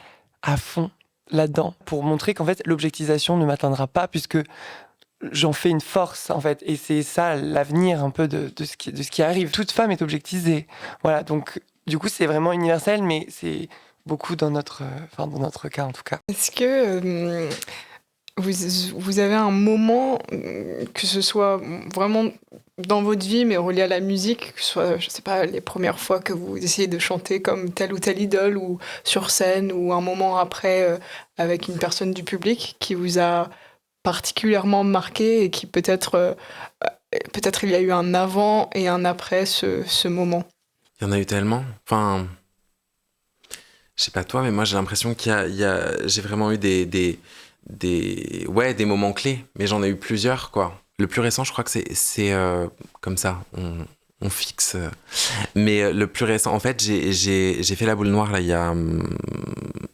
à fond là-dedans, pour montrer qu'en fait l'objectivisation ne m'atteindra pas, puisque j'en fais une force, en fait. Et c'est ça, l'avenir, un peu, de ce qui arrive. Toute femme est objectisée. Voilà, donc, du coup, c'est vraiment universel, mais c'est beaucoup dans notre cas, en tout cas. Est-ce que vous avez un moment, que ce soit vraiment dans votre vie, mais relié à la musique, que ce soit, je sais pas, les premières fois que vous essayez de chanter comme telle ou telle idole, ou sur scène, ou un moment après avec une personne du public qui vous a particulièrement marqué et qui peut-être il y a eu un avant et un après ce moment. Il y en a eu tellement. Enfin, je sais pas toi, mais moi j'ai l'impression j'ai vraiment eu des moments clés, mais j'en ai eu plusieurs, quoi. Le plus récent, je crois que c'est comme ça, on fixe. Mais le plus récent, en fait, j'ai fait la boule noire là il y a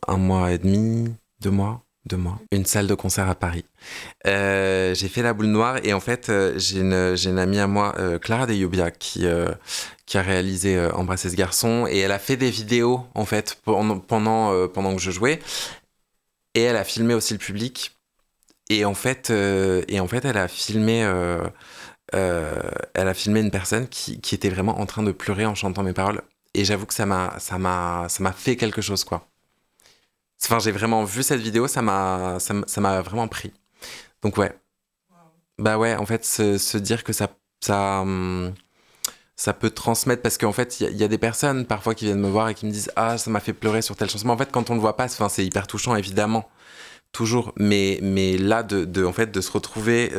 1 mois et demi, 2 mois. de moi. Une salle de concert à Paris. J'ai fait La Boule Noire et en fait, j'ai une amie à moi, Clara Deyubia, qui a réalisé Embrasser ce garçon et elle a fait des vidéos en fait pendant que je jouais et elle a filmé aussi le public et en fait, elle a filmé une personne qui était vraiment en train de pleurer en chantant mes paroles et j'avoue que ça m'a fait quelque chose quoi. Enfin, j'ai vraiment vu cette vidéo, ça m'a vraiment pris. Donc ouais. Bah ouais, en fait, se dire que ça peut transmettre, parce qu'en fait, il y a des personnes parfois qui viennent me voir et qui me disent « Ah, ça m'a fait pleurer sur telle chanson ». Mais en fait, quand on le voit pas, c'est hyper touchant, évidemment, toujours. Mais là, en fait, de se retrouver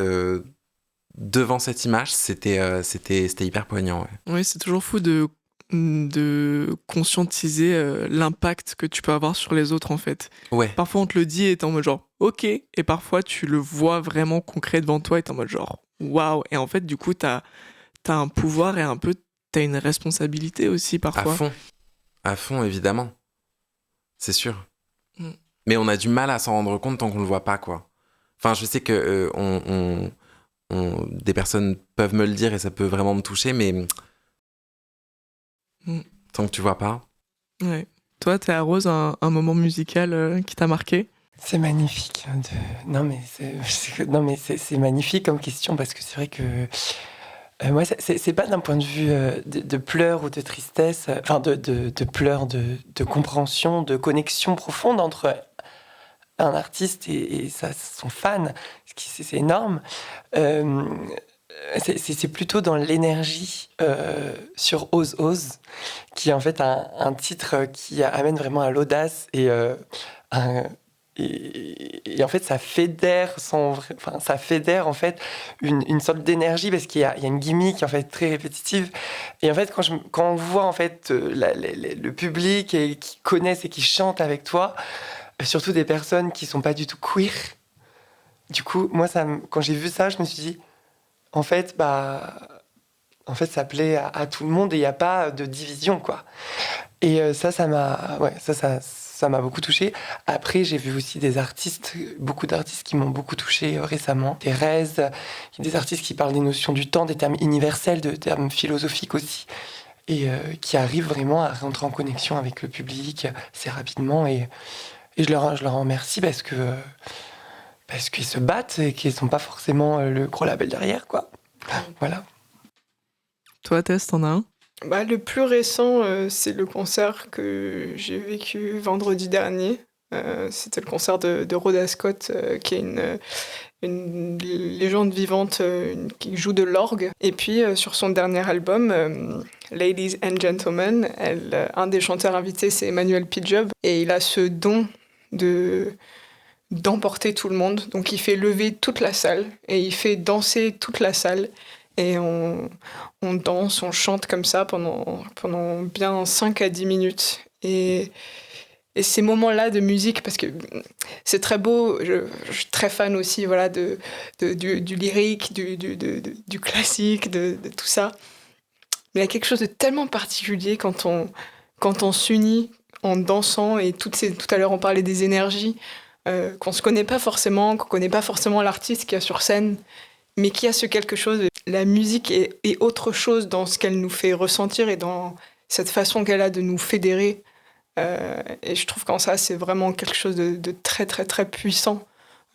devant cette image, c'était hyper poignant. Ouais. Oui, c'est toujours fou de conscientiser l'impact que tu peux avoir sur les autres, en fait. Ouais. Parfois, on te le dit et t'es en mode genre « Ok », et parfois, tu le vois vraiment concret devant toi et t'es en mode genre « Waouh ». Et en fait, du coup, t'as un pouvoir et un peu, t'as une responsabilité aussi parfois. À fond, évidemment. C'est sûr. Mais on a du mal à s'en rendre compte tant qu'on le voit pas, quoi. Enfin, je sais que des personnes peuvent me le dire et ça peut vraiment me toucher, mais tant que tu vois pas. Ouais. Toi, Théa Rose, un moment musical qui t'a marqué? C'est magnifique. Non, mais c'est magnifique comme question parce que c'est vrai que moi, c'est pas d'un point de vue de pleurs ou de tristesse, enfin de pleurs, de compréhension, de connexion profonde entre un artiste et son fan, c'est énorme. C'est plutôt dans l'énergie sur Ose Ose, qui est en fait un titre qui amène vraiment à l'audace et en fait ça fédère en fait une sorte d'énergie parce qu'il y a une gimmick en fait très répétitive et en fait quand on voit en fait le public et qui connaissent et qui chantent avec toi, surtout des personnes qui sont pas du tout queer, du coup moi quand j'ai vu ça je me suis dit en fait ça plaît à tout le monde et il n'y a pas de division quoi. Et ça m'a beaucoup touchée. Après, j'ai vu aussi beaucoup d'artistes qui m'ont beaucoup touchée récemment. Thérèse, des artistes qui parlent des notions du temps, des termes universels, de termes philosophiques aussi, et qui arrivent vraiment à rentrer en connexion avec le public assez rapidement. Et je leur en remercie parce qu'ils se battent et qu'ils ne sont pas forcément le gros label derrière, quoi. Voilà. Toi, Tess, t'en as un? Le plus récent, c'est le concert que j'ai vécu vendredi dernier. C'était le concert de Rhoda Scott, qui est une légende vivante qui joue de l'orgue. Et puis, sur son dernier album, Ladies and Gentlemen, un des chanteurs invités, c'est Emmanuel Pidjob. Et il a ce don d'emporter tout le monde. Donc, il fait lever toute la salle et il fait danser toute la salle. Et on danse, on chante comme ça pendant bien 5 à 10 minutes. Et ces moments-là de musique, parce que c'est très beau, je suis très fan aussi voilà, du lyrique, du classique, de tout ça. Mais il y a quelque chose de tellement particulier quand on s'unit en dansant, et tout à l'heure on parlait des énergies, qu'on ne se connaît pas forcément, qu'on ne connaît pas forcément l'artiste qui est sur scène, mais qui a ce quelque chose. La musique est autre chose dans ce qu'elle nous fait ressentir et dans cette façon qu'elle a de nous fédérer. Et je trouve qu'en ça, c'est vraiment quelque chose de très, très, très puissant.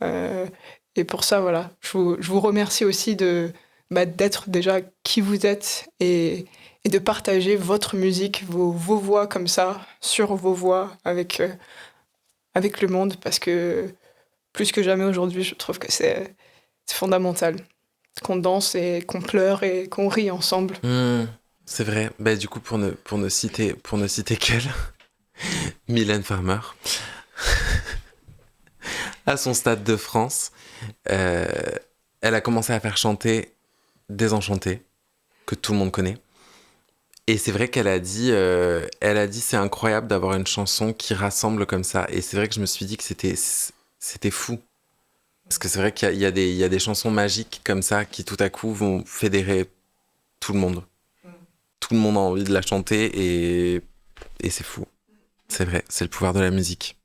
Et pour ça, voilà, je vous remercie aussi d'être déjà qui vous êtes et de partager votre musique, vos voix comme ça, sur vos voix avec le monde, parce que plus que jamais aujourd'hui, je trouve que c'est fondamental qu'on danse et qu'on pleure et qu'on rit ensemble. C'est vrai. Du coup, pour ne citer qu'elle, Mylène Farmer, à son Stade de France, elle a commencé à faire chanter Désenchanté, que tout le monde connaît. Et c'est vrai qu'elle a dit, c'est incroyable d'avoir une chanson qui rassemble comme ça. Et c'est vrai que je me suis dit que c'était fou. Parce que c'est vrai qu'il y a des chansons magiques comme ça qui tout à coup vont fédérer tout le monde. Tout le monde a envie de la chanter et c'est fou. C'est vrai, c'est le pouvoir de la musique.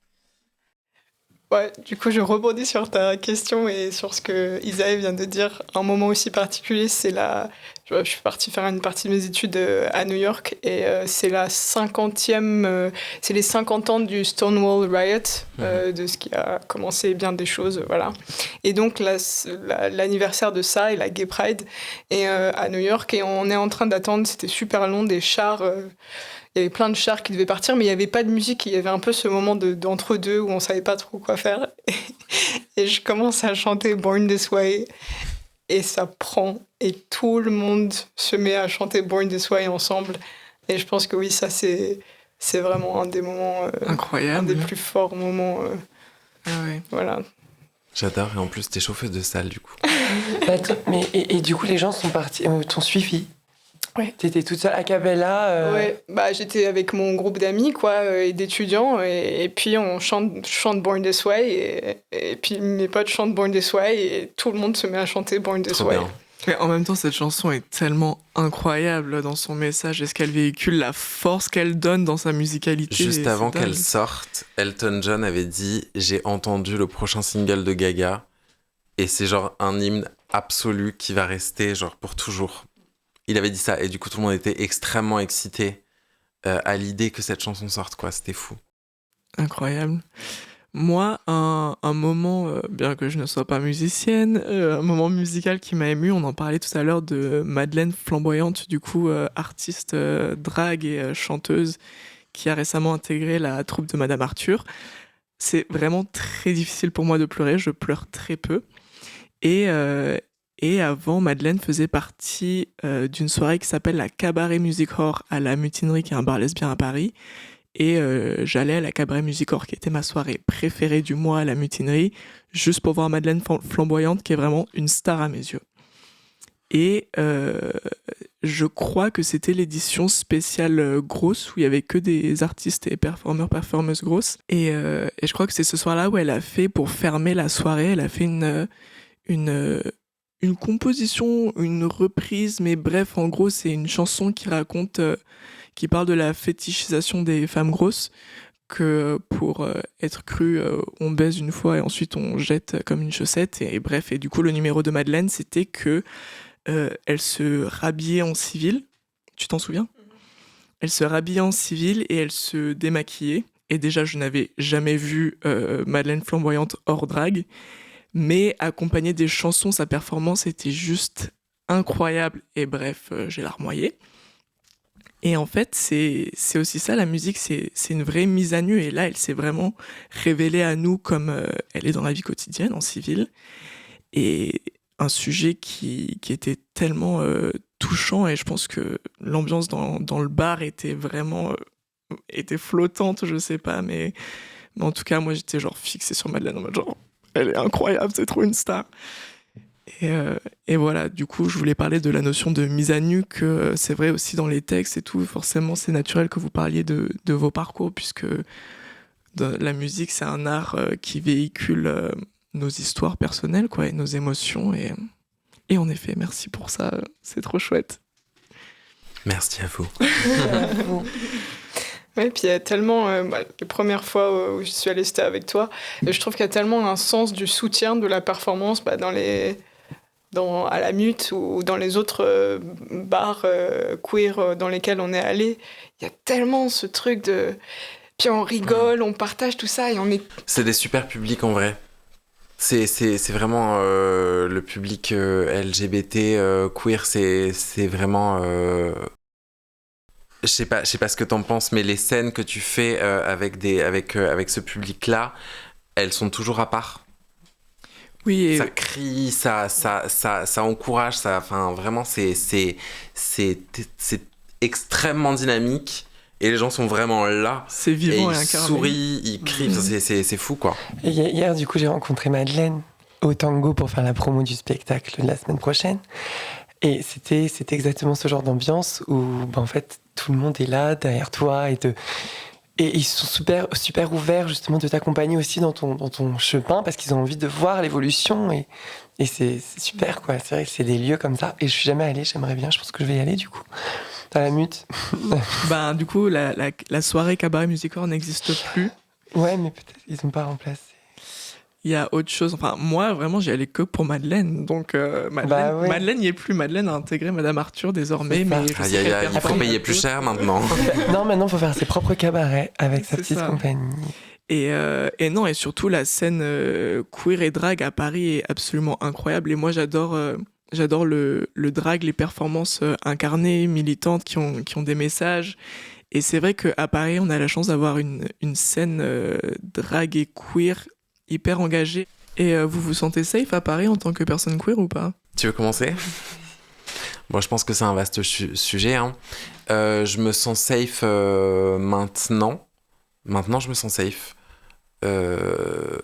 Ouais, du coup, je rebondis sur ta question et sur ce que Isaïe vient de dire. Un moment aussi particulier, je suis partie faire une partie de mes études à New York et c'est c'est les 50 ans du Stonewall Riot, de ce qui a commencé bien des choses, voilà. Et donc, l'anniversaire de ça et la Gay Pride est à New York et on est en train d'attendre, c'était super long, des chars. Il y avait plein de chars qui devaient partir, mais il n'y avait pas de musique. Il y avait un peu ce moment d'entre-deux où on ne savait pas trop quoi faire. Et je commence à chanter Born This Way. Et ça prend. Et tout le monde se met à chanter Born This Way ensemble. Et je pense que oui, ça, c'est vraiment un des moments... Incroyable. Un des plus forts moments. Ah ouais. Voilà. J'adore, et en plus, t'es chauffeuse de salle, du coup. Et du coup, les gens sont partis, t'ont suivi. Ouais. T'étais toute seule à Cabella. Ouais, j'étais avec mon groupe d'amis et d'étudiants et puis on chante Born This Way et puis mes potes chantent Born This Way et tout le monde se met à chanter Born This Trop Way. bien. Mais en même temps, cette chanson est tellement incroyable dans son message et ce qu'elle véhicule, la force qu'elle donne dans sa musicalité. Juste avant c'est dingue. qu'elle sorte, Elton John avait dit « J'ai entendu le prochain single de Gaga et c'est genre un hymne absolu qui va rester genre pour toujours. » Il avait dit ça et du coup tout le monde était extrêmement excité à l'idée que cette chanson sorte, quoi. C'était fou. Incroyable. Moi, un moment, bien que je ne sois pas musicienne, un moment musical qui m'a ému, on en parlait tout à l'heure de Madeleine Flamboyante, du coup artiste drague et chanteuse qui a récemment intégré la troupe de Madame Arthur. C'est vraiment très difficile pour moi de pleurer, je pleure très peu. Et avant, Madeleine faisait partie d'une soirée qui s'appelle la Cabaret Music Hall à la Mutinerie, qui est un bar lesbien à Paris. Et j'allais à la Cabaret Music Hall, qui était ma soirée préférée du mois à la Mutinerie, juste pour voir Madeleine Flamboyante, qui est vraiment une star à mes yeux. Et je crois que c'était l'édition spéciale grosse, où il y avait que des artistes et performeuses grosses. Et je crois que c'est ce soir-là où elle a fait, pour fermer la soirée, elle a fait une composition, une reprise, mais bref, en gros, c'est une chanson qui raconte, qui parle de la fétichisation des femmes grosses, que pour être cru, on baise une fois et ensuite on jette comme une chaussette. Et bref, et du coup, le numéro de Madeleine, c'était que elle se rhabillait en civil. Tu t'en souviens ? Elle se rhabillait en civil et elle se démaquillait. Et déjà, je n'avais jamais vu Madeleine Flamboyante hors drague. Mais accompagné des chansons, sa performance était juste incroyable. Et bref, j'ai larmoyé. Et en fait, c'est aussi ça, la musique, c'est une vraie mise à nu. Et là, elle s'est vraiment révélée à nous comme elle est dans la vie quotidienne, en civil. Et un sujet qui était tellement touchant. Et je pense que l'ambiance dans le bar était vraiment était flottante, je sais pas. Mais en tout cas, moi, j'étais genre fixée sur Madeleine en mode genre... Elle est incroyable, c'est trop une star. Et voilà, du coup, je voulais parler de la notion de mise à nu, que c'est vrai aussi dans les textes et tout. Forcément, c'est naturel que vous parliez de vos parcours, puisque la musique, c'est un art qui véhicule nos histoires personnelles, quoi, et nos émotions. Et en effet, merci pour ça, c'est trop chouette. Merci à vous. Oui, puis il y a tellement, les premières fois où je suis allée, c'était avec toi, et je trouve qu'il y a tellement un sens du soutien de la performance à la Mute ou dans les autres bars queer dans lesquels on est allé. Il y a tellement ce truc de... Puis on rigole, on partage tout ça et on est... C'est des super publics en vrai. C'est vraiment le public LGBT queer, c'est vraiment... Je sais pas ce que t'en penses, mais les scènes que tu fais avec ce public-là, elles sont toujours à part. Oui. Et... Ça crie, ça encourage, enfin vraiment c'est extrêmement dynamique et les gens sont vraiment là. C'est vivant et ils incarné. Sourient, ils crient, c'est fou quoi. Et hier, du coup, j'ai rencontré Madeleine au Tango pour faire la promo du spectacle de la semaine prochaine. Et c'était exactement ce genre d'ambiance où, en fait, tout le monde est là, derrière toi, et ils sont super, super ouverts, justement, de t'accompagner aussi dans ton chemin, parce qu'ils ont envie de voir l'évolution, et c'est super, quoi. C'est vrai que c'est des lieux comme ça, et je suis jamais allée, j'aimerais bien, je pense que je vais y aller, du coup, dans la Mute. Du coup, la soirée Cabaret Music Hall n'existe plus. Ouais, mais peut-être ils n'ont pas remplacé. il y a autre chose. Enfin, moi, vraiment, j'y allais que pour Madeleine. Donc, Madeleine, Bah ouais. Madeleine n'y est plus. Madeleine a intégré Madame Arthur désormais. C'est ça. Mais je sais Aïe, aïe, qu'elle aïe, il faut performe payer un plus peu. cher maintenant. Non, maintenant, il faut faire ses propres cabarets avec sa C'est petite ça. compagnie. Et non, et surtout, la scène queer et drag à Paris est absolument incroyable. Et moi, j'adore le drag, les performances incarnées, militantes, qui ont des messages. Et c'est vrai qu'à Paris, on a la chance d'avoir une scène drag et queer hyper engagée. Et vous vous sentez safe à Paris en tant que personne queer ou pas? Tu veux commencer? Bon, je pense que c'est un vaste sujet. Hein. Je me sens safe maintenant. Maintenant, je me sens safe.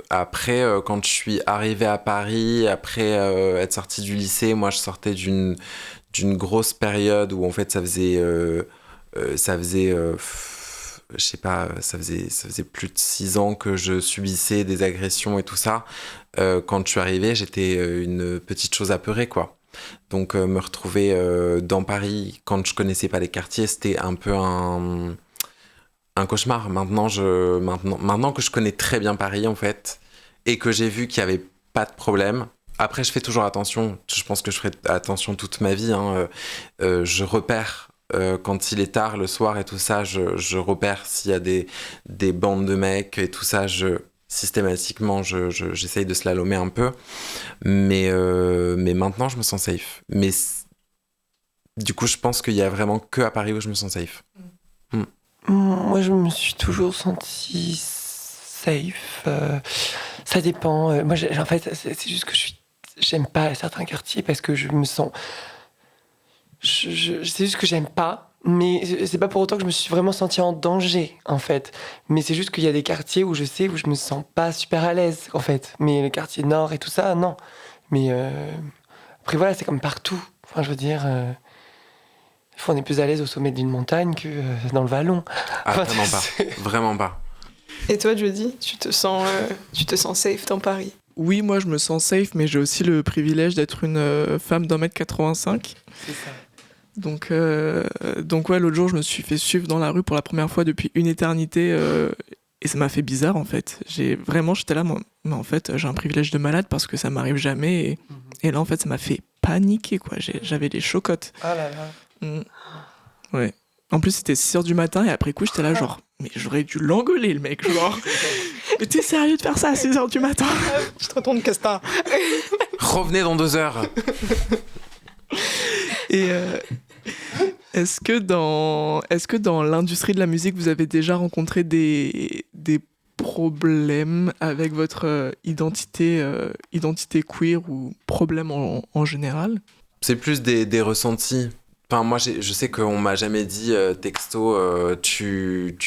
Après, quand je suis arrivé à Paris, après être sorti du lycée, moi, je sortais d'une grosse période où, en fait, ça faisait je sais pas, ça faisait plus de 6 ans que je subissais des agressions et tout ça. Quand je suis arrivé, j'étais une petite chose apeurée, quoi. Donc, me retrouver dans Paris, quand je connaissais pas les quartiers, c'était un peu un cauchemar. Maintenant que je connais très bien Paris, en fait, et que j'ai vu qu'il y avait pas de problème. Après, je fais toujours attention. Je pense que je ferai attention toute ma vie. Hein. Je repère quand il est tard le soir et tout ça. Je repère s'il y a des bandes de mecs et tout ça. Systématiquement, j'essaye de slalomer un peu. Mais maintenant, je me sens safe. Mais du coup, je pense qu'il y a vraiment que à Paris où je me sens safe. Moi, je me suis toujours sentie safe. Ça dépend. Moi, en fait, c'est juste que j'aime pas certains quartiers parce que je me sens. C'est juste que j'aime pas. Mais c'est pas pour autant que je me suis vraiment sentie en danger, en fait. Mais c'est juste qu'il y a des quartiers où je sais où je me sens pas super à l'aise, en fait. Mais le quartier nord et tout ça, non. Mais après, voilà, c'est comme partout. Enfin, je veux dire. On est plus à l'aise au sommet d'une montagne que dans le vallon. Ah, Enfin, vraiment pas. Vraiment pas. Et toi, Jody, tu te sens safe dans Paris? Oui, moi, je me sens safe, mais j'ai aussi le privilège d'être une femme d'1m85. C'est ça. Donc ouais, l'autre jour, je me suis fait suivre dans la rue pour la première fois depuis une éternité et ça m'a fait bizarre, en fait. J'étais là, moi, mais en fait, j'ai un privilège de malade parce que ça m'arrive jamais et là, en fait, ça m'a fait paniquer, quoi. J'avais les chocottes. Ah là là. Ouais. En plus, c'était 6h du matin et après coup, j'étais là, genre, mais j'aurais dû l'engueuler, le mec, genre. Mais t'es sérieux de faire ça à 6h du matin? Je te retourne, Casta. Revenez dans 2 heures. Et est-ce que dans l'industrie de la musique, vous avez déjà rencontré des problèmes avec votre identité queer ou problème en général? C'est plus des ressentis. Enfin, moi, je sais qu'on m'a jamais dit texto, tu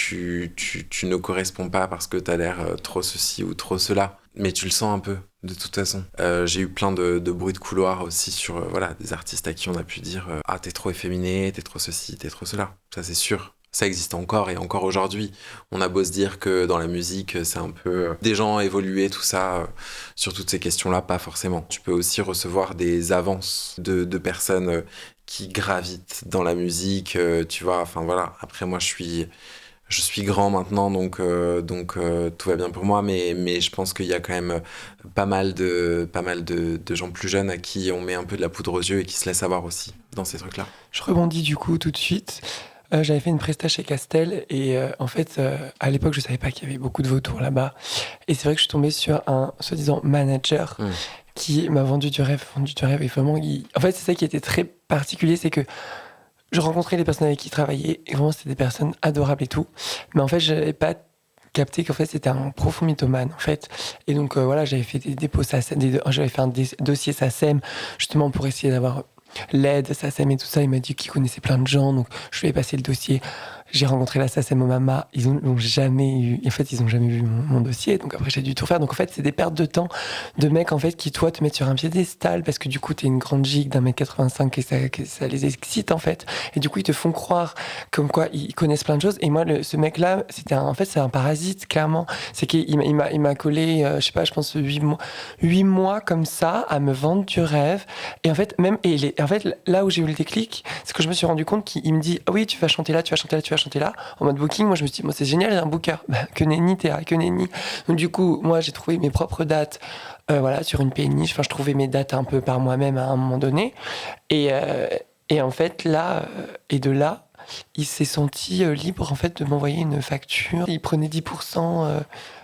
ne corresponds pas parce que t'as l'air trop ceci ou trop cela. Mais tu le sens un peu, de toute façon. J'ai eu plein de bruits de couloir aussi sur des artistes à qui on a pu dire ah, t'es trop efféminé, t'es trop ceci, t'es trop cela. Ça, c'est sûr. Ça existe encore et encore aujourd'hui. On a beau se dire que dans la musique, c'est un peu des gens évolués, tout ça. Sur toutes ces questions-là, pas forcément. Tu peux aussi recevoir des avances de personnes qui gravitent dans la musique, tu vois. Enfin voilà. Après, moi, je suis grand maintenant, donc tout va bien pour moi. Mais je pense qu'il y a quand même pas mal de gens plus jeunes à qui on met un peu de la poudre aux yeux et qui se laissent avoir aussi dans ces trucs-là. Je rebondis du coup tout de suite. J'avais fait une presta chez Castel et en fait, à l'époque, je savais pas qu'il y avait beaucoup de vautours là-bas. Et c'est vrai que je suis tombée sur un soi-disant manager qui m'a vendu du rêve. Et vraiment, en fait, c'est ça qui était très particulier, c'est que je rencontrais les personnes avec qui il travaillait et vraiment, c'était des personnes adorables et tout. Mais en fait, je n'avais pas capté qu'en fait, c'était un profond mythomane, en fait. Et donc, voilà, j'avais fait des dépôts SACEM, j'avais fait un dossier SACEM, justement pour essayer d'avoir l'aide, SACEM et tout ça. Il m'a dit qu'il connaissait plein de gens, donc je lui ai passé le dossier. J'ai rencontré la SACEM au Mama, ils n'ont jamais eu, en fait, ils n'ont jamais vu mon dossier, donc après j'ai dû tout faire. Donc en fait, c'est des pertes de temps de mecs en fait qui, toi, te mettent sur un piédestal parce que du coup, t'es une grande gigue d'1m85 et ça les excite en fait. Et du coup, ils te font croire comme quoi ils connaissent plein de choses. Et moi, ce mec-là, en fait, c'est un parasite, clairement. C'est qu'il m'a collé, je sais pas, je pense 8 mois comme ça à me vendre du rêve. Et en fait, en fait, là où j'ai eu le déclic, c'est que je me suis rendu compte qu'il me dit, ah oui, tu vas chanter là, tu vas chanter là, tu vas chanter chanter là. En mode booking, moi je me suis dit, c'est génial, il y a un booker. Que nenni, Théa, que nenni. Donc du coup, moi j'ai trouvé mes propres dates sur une péniche. Enfin, je trouvais mes dates un peu par moi-même à un moment donné. Et en fait, là, de là, il s'est senti libre en fait, de m'envoyer une facture. Il prenait 10%,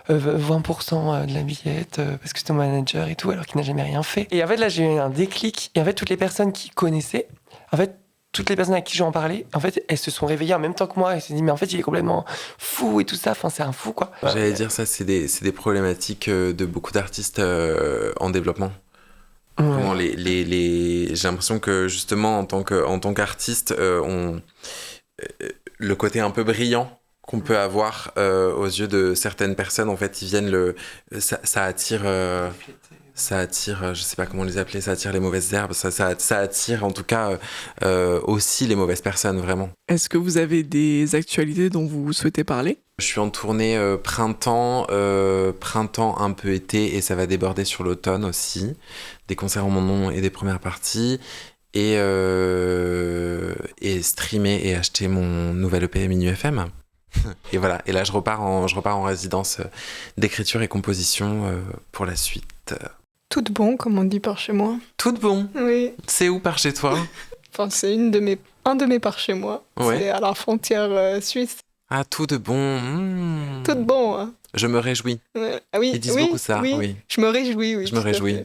20% de la billette parce que c'était mon manager et tout, alors qu'il n'a jamais rien fait. Et en fait, là, j'ai eu un déclic. Et en fait, toutes les personnes qui connaissaient, en fait, toutes les personnes à qui j'en parlais, en fait, elles se sont réveillées en même temps que moi. Elles se sont dit, mais en fait, il est complètement fou et tout ça. Enfin, c'est un fou, quoi. J'allais dire ça, c'est des problématiques de beaucoup d'artistes en développement. Ouais. Comment j'ai l'impression que justement, en tant qu'artiste, le côté un peu brillant qu'on peut avoir aux yeux de certaines personnes, en fait, ils viennent ça attire. Ça attire, je sais pas comment les appeler, ça attire les mauvaises herbes, ça attire en tout cas aussi les mauvaises personnes, vraiment. Est-ce que vous avez des actualités dont vous souhaitez parler ? Je suis en tournée printemps un peu été, et ça va déborder sur l'automne aussi. Des concerts en mon nom et des premières parties. Et streamer et acheter mon nouvel EP Minuit FM. Et voilà, et là je repars en résidence d'écriture et composition pour la suite. Tout bon, comme on dit par chez moi. Tout bon. Oui. C'est où par chez toi? Enfin, c'est un de mes par chez moi. Ouais. C'est à la frontière suisse. Ah, tout de bon. Tout bon, hein. Je me réjouis. Ouais. Ah oui, Ils disent oui, beaucoup ça, oui. Je me réjouis, oui. Je me réjouis.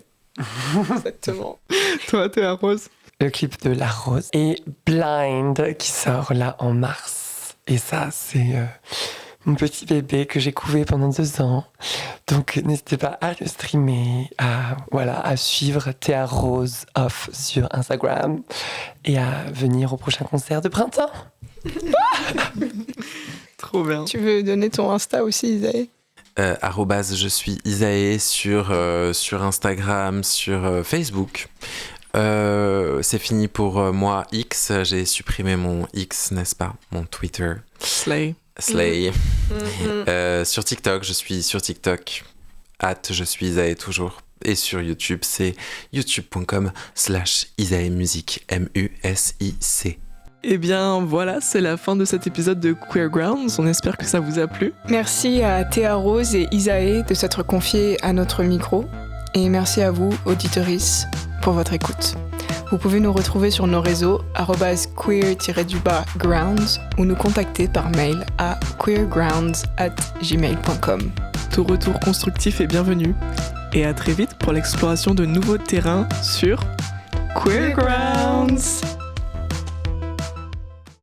Exactement. Toi, Théa Rose. Le clip de La Rose et Blind qui sort là en mars. Et ça, c'est mon petit bébé que j'ai couvé pendant 2 ans. Donc n'hésitez pas à le streamer, à suivre Théa Rose Off sur Instagram et à venir au prochain concert de printemps. Trop bien. Tu veux donner ton Insta aussi, Isaïe? Je suis Isaïe sur Instagram, sur Facebook. C'est fini pour moi X, j'ai supprimé mon X, n'est-ce pas, mon Twitter. Slay. Sur TikTok, je suis sur TikTok, je suis Isaïe toujours. Et sur YouTube, c'est youtube.com/IsaïeMusic, MUSIC. Eh bien voilà, c'est la fin de cet épisode de Queer Grounds. On espère que ça vous a plu. Merci à Théa Rose et Isaïe de s'être confiés à notre micro. Et merci à vous, auditrices, pour votre écoute. Vous pouvez nous retrouver sur nos réseaux @queer-grounds ou nous contacter par mail à queergrounds@gmail.com. Tout retour constructif est bienvenu. Et à très vite pour l'exploration de nouveaux terrains sur Queer Grounds.